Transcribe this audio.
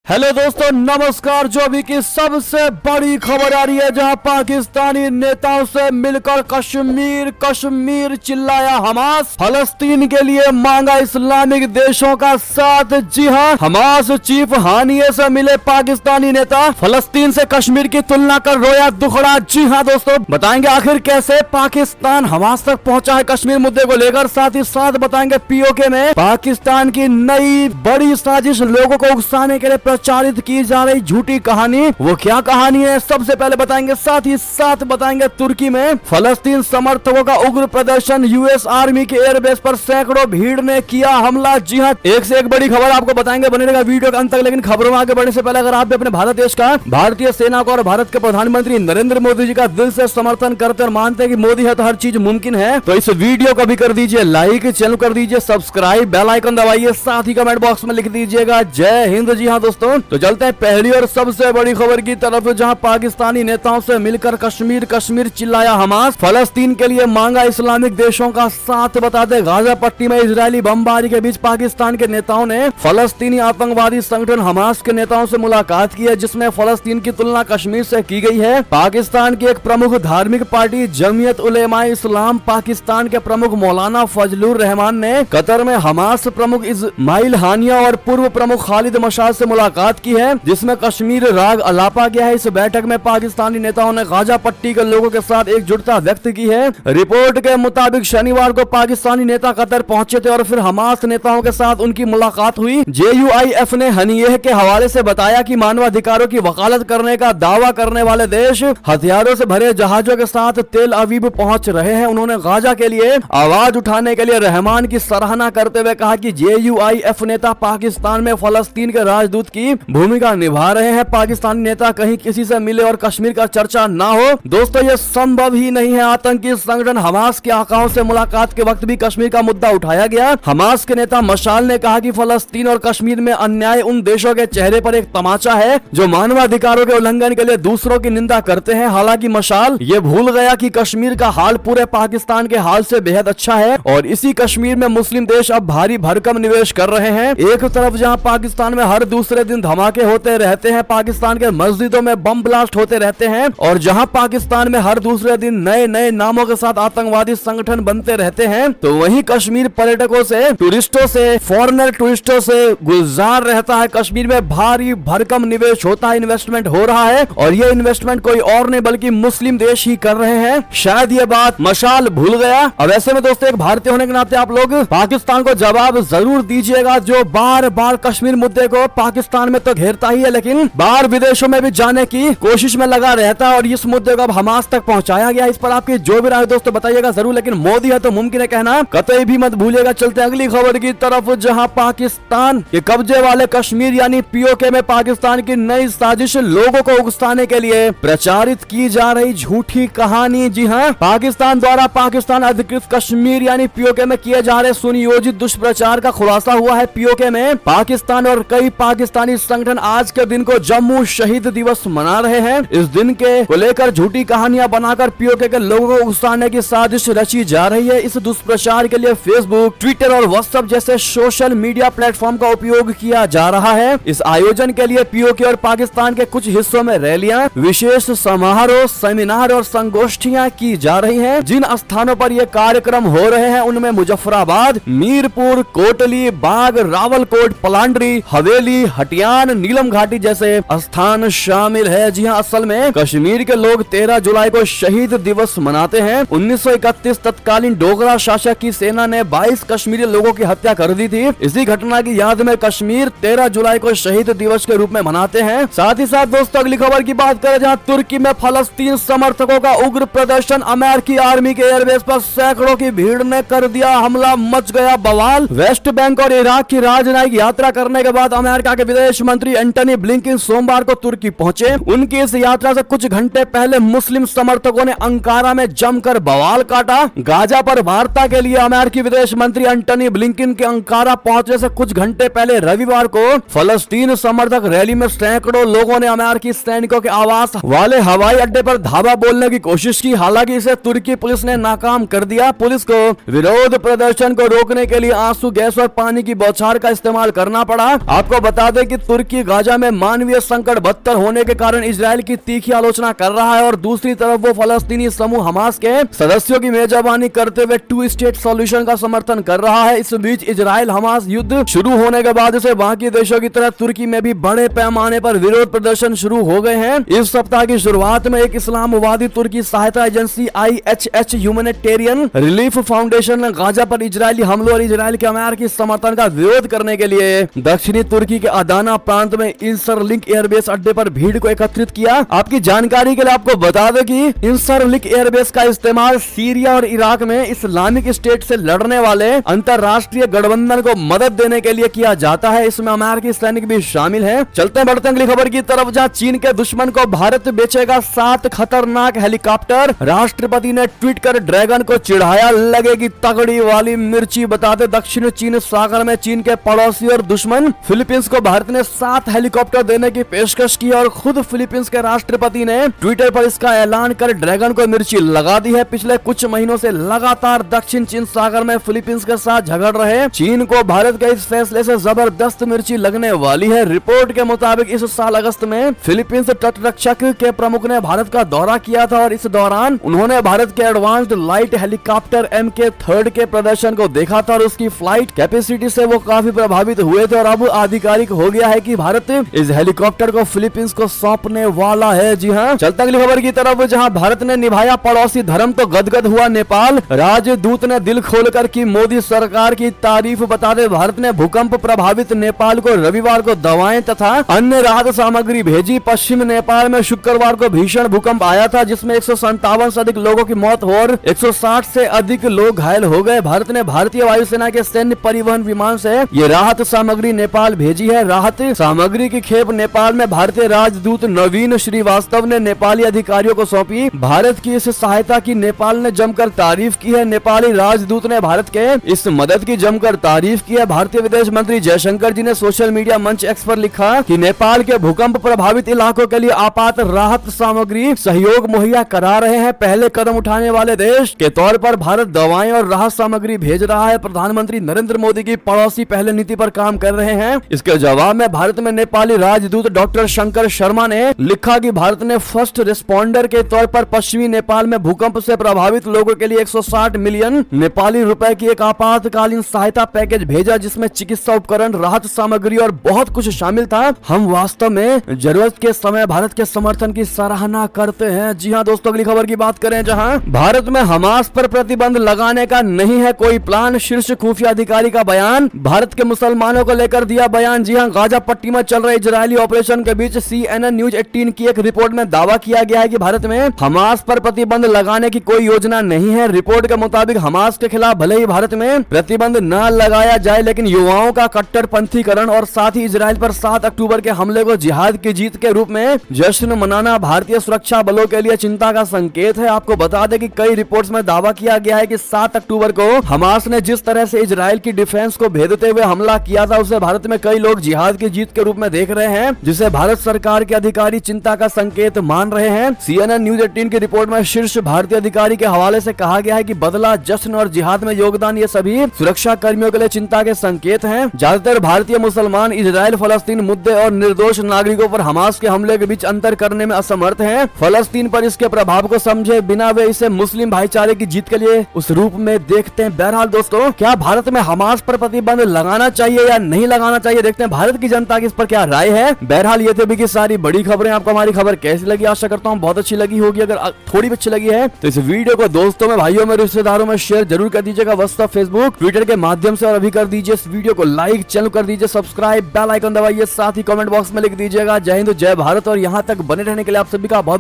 Hello दोस्तों, नमस्कार। जो अभी की सबसे बड़ी खबर आ रही है, जहां पाकिस्तानी नेताओं से मिलकर कश्मीर चिल्लाया हमास, फलस्तीन के लिए मांगा इस्लामिक देशों का साथ। जी हां, हमास चीफ हानिये से मिले पाकिस्तानी नेता, फलस्तीन से कश्मीर की तुलना कर रोया दुखड़ा। जी हां दोस्तों, बताएंगे आखिर कैसे पाकिस्तान हमास तक पहुंचा है कश्मीर मुद्दे को लेकर। साथ ही साथ बताएंगे पीओके में पाकिस्तान की नई बड़ी साजिश, लोगों को उकसाने के लिए प्रचारित की जा रही झूठी कहानी, वो क्या कहानी है सबसे पहले बताएंगे। साथ ही साथ बताएंगे तुर्की में फलस्तीन समर्थकों का उग्र प्रदर्शन, यूएस आर्मी के एयरबेस पर सैकड़ों भीड़ ने किया हमला। जी हां, एक से एक बड़ी खबर आपको बताएंगे, बने रहेगा वीडियो के अंत तक। लेकिन खबरों में आगे बढ़ने से पहले अगर आप भी अपने भारत देश का, भारतीय सेना को और भारत के प्रधानमंत्री नरेंद्र मोदी जी का दिल से समर्थन करते और मानते हैं कि मोदी है तो हर चीज मुमकिन है, तो इस वीडियो को भी कर दीजिए लाइक, चैनल कर दीजिए सब्सक्राइब, बेल आइकन दबाइए, साथ ही कमेंट बॉक्स में लिख दीजिएगा जय हिंद। जी हां दोस्तों, तो चलते हैं पहली और सबसे बड़ी खबर की तरफ, जहां पाकिस्तानी नेताओं से मिलकर कश्मीर चिल्लाया हमास, फलस्तीन के लिए मांगा इस्लामिक देशों का साथ। बता दें, गाजा पट्टी में इजरायली बमबारी के बीच पाकिस्तान के नेताओं ने फलस्तीनी आतंकवादी संगठन हमास के नेताओं से मुलाकात की है, जिसमें फलस्तीन की तुलना कश्मीर से की गई है। पाकिस्तान की एक प्रमुख धार्मिक पार्टी जमीयत उलेमाए इस्लाम पाकिस्तान के प्रमुख मौलाना फजलुर रहमान ने कतर में हमास प्रमुख इस्माइल हानिया और पूर्व प्रमुख खालिद मशाद से मुलाकात की है, जिसमें कश्मीर राग अलापा गया है। इस बैठक में पाकिस्तानी नेताओं ने गाजा पट्टी के लोगों के साथ एकजुटता व्यक्त की है। रिपोर्ट के मुताबिक शनिवार को पाकिस्तानी नेता कतर पहुंचे थे और फिर हमास नेताओं के साथ उनकी मुलाकात हुई। JUIF ने हनीयह के हवाले से बताया कि मानवाधिकारों की वकालत करने का दावा करने वाले देश हथियारों से भरे जहाजों के साथ तेल अवीब पहुंच रहे हैं। उन्होंने गाजा के लिए आवाज उठाने के लिए रहमान की सराहना करते हुए कहा कि JUIF नेता पाकिस्तान में फलस्तीन के राजदूत की भूमिका निभा रहे हैं। पाकिस्तानी नेता कहीं किसी से मिले और कश्मीर का चर्चा ना हो, दोस्तों ये संभव ही नहीं है। आतंकी संगठन हमास के आकाओं से मुलाकात के वक्त भी कश्मीर का मुद्दा उठाया गया। हमास के नेता मशाल ने कहा कि फलस्तीन और कश्मीर में अन्याय उन देशों के चेहरे पर एक तमाचा है जो मानवाधिकारों के उल्लंघन के लिए दूसरों की निंदा करते हैं। हालांकि मशाल ये भूल गया कि कश्मीर का हाल पूरे पाकिस्तान के हाल से बेहद अच्छा है और इसी कश्मीर में मुस्लिम देश अब भारी भरकम निवेश कर रहे हैं। एक तरफ जहाँ पाकिस्तान में हर दूसरे दिन धमाके होते रहते हैं, पाकिस्तान के मस्जिदों में बम ब्लास्ट होते रहते हैं, और जहां पाकिस्तान में हर दूसरे दिन नए नए नामों के साथ आतंकवादी संगठन बनते रहते हैं, तो वहीं कश्मीर पर्यटकों से, टूरिस्टों से, फॉरेनर टूरिस्टों से गुलजार रहता है। कश्मीर में भारी भरकम निवेश होता है, इन्वेस्टमेंट हो रहा है, और ये इन्वेस्टमेंट कोई और नहीं बल्कि मुस्लिम देश ही कर रहे हैं। शायद ये बात मशाल भूल गया। अब ऐसे में दोस्तों, एक भारतीय होने के नाते आप लोग पाकिस्तान को जवाब जरूर दीजिएगा, जो बार बार कश्मीर मुद्दे को पाकिस्तान में तो घेरता ही है, लेकिन बाहर विदेशों में भी जाने की कोशिश में लगा रहता है, और इस मुद्दे को अब हमास तक पहुंचाया गया। इस पर आपकी जो भी राय दोस्तों बताइएगा जरूर, लेकिन मोदी है तो मुमकिन है कहना कतई भी मत भूलिएगा। चलते अगली खबर की तरफ, जहां पाकिस्तान के कब्जे वाले कश्मीर यानी पीओके में पाकिस्तान की नई साजिश, लोगों को उकसाने के लिए प्रचारित की जा रही झूठी कहानी। जी हां, पाकिस्तान द्वारा पाकिस्तान अधिकृत कश्मीर यानी पीओके में किए जा रहे सुनियोजित दुष्प्रचार का खुलासा हुआ है। पीओके में पाकिस्तान और कई पाकिस्तानी संगठन आज के दिन को जम्मू शहीद दिवस मना रहे हैं। इस दिन के को लेकर झूठी कहानियां बनाकर पीओके के लोगों को उकसाने की साजिश रची जा रही है। इस दुष्प्रचार के लिए फेसबुक, ट्विटर और व्हाट्सएप जैसे सोशल मीडिया प्लेटफॉर्म का उपयोग किया जा रहा है। इस आयोजन के लिए पीओके और पाकिस्तान के कुछ हिस्सों में रैलियां, विशेष समारोह, सेमिनार और संगोष्ठियां की जा रही हैं। जिन स्थानों पर ये कार्यक्रम हो रहे हैं उनमें मुजफ्फराबाद, मीरपुर, कोटली, बाग, रावलकोट, पलांड्री, हवेली, हटियान, नीलम घाटी जैसे स्थान शामिल है। जी हां, असल में कश्मीर के लोग 13 जुलाई को शहीद दिवस मनाते हैं। 1931 तत्कालीन डोगरा शासक की सेना ने 22 कश्मीरी लोगों की हत्या कर दी थी। इसी घटना की याद में कश्मीर 13 जुलाई को शहीद दिवस के रूप में मनाते हैं। साथ ही साथ दोस्तों अगली खबर की बात करें, जहां तुर्की में फलस्तीन समर्थकों का उग्र प्रदर्शन, अमेरिकी आर्मी के एयरबेस पर सैकड़ों की भीड़ ने कर दिया हमला, मच गया बवाल। वेस्ट बैंक और इराक की राजनयिक यात्रा करने के बाद अमेरिका के विदेश मंत्री एंटनी ब्लिंकन सोमवार को तुर्की पहुंचे। उनकी इस यात्रा से कुछ घंटे पहले मुस्लिम समर्थकों ने अंकारा में जमकर बवाल काटा। गाजा पर वार्ता के लिए अमेरिकी विदेश मंत्री एंटनी ब्लिंकन के अंकारा पहुंचने से कुछ घंटे पहले रविवार को फलस्तीन समर्थक रैली में सैकड़ों लोगों ने अमेरिकी सैनिकों के आवास वाले हवाई अड्डे पर धावा बोलने की कोशिश की। हालांकि इसे तुर्की पुलिस ने नाकाम कर दिया। पुलिस को विरोध प्रदर्शन को रोकने के लिए आंसू गैस और पानी की बौछार का इस्तेमाल करना पड़ा। आपको बता दें कि कि तुर्की गाजा में मानवीय संकट बदतर होने के कारण इजराइल की तीखी आलोचना कर रहा है और दूसरी तरफ वो फलस्तीनी समूह हमास के सदस्यों की मेजबानी करते हुए 2 स्टेट सॉल्यूशन का समर्थन कर रहा है। इस बीच इजराइल हमास युद्ध शुरू होने के बाद से बाकी देशों की तरह तुर्की में भी बड़े पैमाने पर विरोध प्रदर्शन शुरू हो गए हैं। इस सप्ताह की शुरुआत में एक इस्लामवादी तुर्की सहायता agency IHH humanitarian relief foundation ने गाजा पर इजरायली हमलों और इजराइल के अमेरिकी समर्थन का विरोध करने के लिए दक्षिणी तुर्की के अदाना प्रांत में इंसरलिंक एयरबेस अड्डे पर भीड़ को एकत्रित किया। आपकी जानकारी के लिए आपको बता दें कि इंसरलिंक एयरबेस का इस्तेमाल सीरिया और इराक में इस्लामिक स्टेट से लड़ने वाले अंतरराष्ट्रीय गठबंधन को मदद देने के लिए किया जाता है। इसमें अमेरिकी सैनिक भी शामिल हैं। चलते बढ़ते अगली खबर की तरफ, जहां चीन के दुश्मन को भारत बेचेगा 7 खतरनाक हेलीकॉप्टर। राष्ट्रपति ने ट्वीट कर ड्रैगन को चिढ़ाया, लगेगी तगड़ी वाली मिर्ची। बताते दक्षिण चीन सागर में चीन के पड़ोसी और दुश्मन फिलीपींस को भारत ने 7 हेलीकॉप्टर देने की पेशकश की और खुद फिलीपींस के राष्ट्रपति ने ट्विटर पर इसका ऐलान कर ड्रैगन को मिर्ची लगा दी है। पिछले कुछ महीनों से लगातार दक्षिण चीन सागर में फिलीपींस के साथ झगड़ रहे चीन को भारत के इस फैसले से जबरदस्त मिर्ची लगने वाली है। रिपोर्ट के मुताबिक इस साल अगस्त में फिलीपींस तटरक्षक के प्रमुख ने भारत का दौरा किया था और इस दौरान उन्होंने भारत के एडवांस्ड लाइट हेलीकॉप्टर MK3 के प्रदर्शन को देखा था और उसकी फ्लाइट कैपेसिटी से वो काफी प्रभावित हुए थे और अब आधिकारिक हो गया है कि भारत इस हेलीकॉप्टर को फिलीपींस को सौंपने वाला है। जी हाँ, चलते अगली खबर की तरफ, जहां भारत ने निभाया पड़ोसी धर्म तो गदगद हुआ नेपाल। राजदूत ने दिल खोलकर की मोदी सरकार की तारीफ। बता दें भारत ने भूकंप प्रभावित नेपाल को रविवार को दवाएं तथा अन्य राहत सामग्री भेजी। पश्चिम नेपाल में शुक्रवार को भीषण भूकंप आया था जिसमें 157 से अधिक लोगों की मौत और 160 से अधिक लोग घायल हो गए। भारत ने भारतीय वायुसेना के सैन्य परिवहन विमान से ये राहत सामग्री नेपाल भेजी है। राहत सामग्री की खेप नेपाल में भारतीय राजदूत नवीन श्रीवास्तव ने नेपाली अधिकारियों को सौंपी। भारत की इस सहायता की नेपाल ने जमकर तारीफ की है। नेपाली राजदूत ने भारत के इस मदद की जमकर तारीफ की है। भारतीय विदेश मंत्री जयशंकर जी ने सोशल मीडिया मंच X पर लिखा कि नेपाल के भूकंप प्रभावित इलाकों के लिए आपात राहत सामग्री सहयोग मुहैया करा रहे हैं। पहले कदम उठाने वाले देश के तौर पर भारत दवाएं और राहत सामग्री भेज रहा है। प्रधानमंत्री नरेंद्र मोदी की पड़ोसी पहले नीति पर काम कर रहे हैं। इसके जवाब में भारत में नेपाली राजदूत डॉक्टर शंकर शर्मा ने लिखा कि भारत ने फर्स्ट रिस्पॉन्डर के तौर पर पश्चिमी नेपाल में भूकंप से प्रभावित लोगों के लिए 160 मिलियन नेपाली रुपए की एक आपातकालीन सहायता पैकेज भेजा जिसमें चिकित्सा उपकरण, राहत सामग्री और बहुत कुछ शामिल था। हम वास्तव में जरूरत के समय भारत के समर्थन की सराहना करते हैं। जी हाँ दोस्तों, अगली खबर की बात करें, जहां भारत में हमास पर प्रतिबंध लगाने का नहीं है कोई प्लान। शीर्ष खुफिया अधिकारी का बयान। भारत के मुसलमानों को लेकर दिया बयान। जी हाँ, गाजा पट्टी में चल रहे इजरायली ऑपरेशन के बीच CNN न्यूज 18 की एक रिपोर्ट में दावा किया गया है कि भारत में हमास पर प्रतिबंध लगाने की कोई योजना नहीं है। रिपोर्ट के मुताबिक हमास के खिलाफ भले ही भारत में प्रतिबंध न लगाया जाए लेकिन युवाओं का कट्टरपंथीकरण और साथ ही इजराइल पर 7 अक्टूबर के हमले को जिहाद की जीत के रूप में जश्न मनाना भारतीय सुरक्षा बलों के लिए चिंता का संकेत है। आपको बता दें कि कई रिपोर्ट्स में दावा किया गया है कि 7 अक्टूबर को हमास ने जिस तरह से इजराइल की डिफेंस को भेदते हुए हमला किया था उसे भारत में कई लोग जिहाद की जीत के रूप में देख रहे हैं, जिसे भारत सरकार के अधिकारी चिंता का संकेत मान रहे हैं। CNN न्यूज 18 की रिपोर्ट में शीर्ष भारतीय अधिकारी के हवाले से कहा गया है कि बदला, जश्न और जिहाद में योगदान ये सभी सुरक्षा कर्मियों के लिए चिंता के संकेत हैं। ज्यादातर भारतीय मुसलमान इजराइल फलस्तीन मुद्दे और निर्दोष नागरिकों पर हमास के हमले के बीच अंतर करने में असमर्थ हैं। फलस्तीन पर इसके प्रभाव को समझे बिना वे इसे मुस्लिम भाईचारे की जीत के लिए उस रूप में देखते हैं। बहरहाल दोस्तों, क्या भारत में हमास पर प्रतिबंध लगाना चाहिए या नहीं लगाना चाहिए, देखते हैं भारत की जनता की इस पर क्या राय है। बहरहाल ये थे की सारी बड़ी खबरें। आपको हमारी खबर कैसी लगी? आशा करता हूँ बहुत अच्छी लगी होगी। अगर थोड़ी भी अच्छी लगी है तो इस वीडियो को दोस्तों में, भाइयों में, रिश्तेदारों में शेयर जरूर कर दीजिएगा, व्हाट्सएप, फेसबुक, ट्विटर के माध्यम से। और अभी कर दीजिए इस वीडियो को लाइक, चैनल कर दीजिए सब्सक्राइब, बेल आइकन दबाइए, साथ ही कमेंट बॉक्स में लिख दीजिएगा जय हिंद, जय भारत। और यहाँ तक बने रहने के लिए आप सभी का बहुत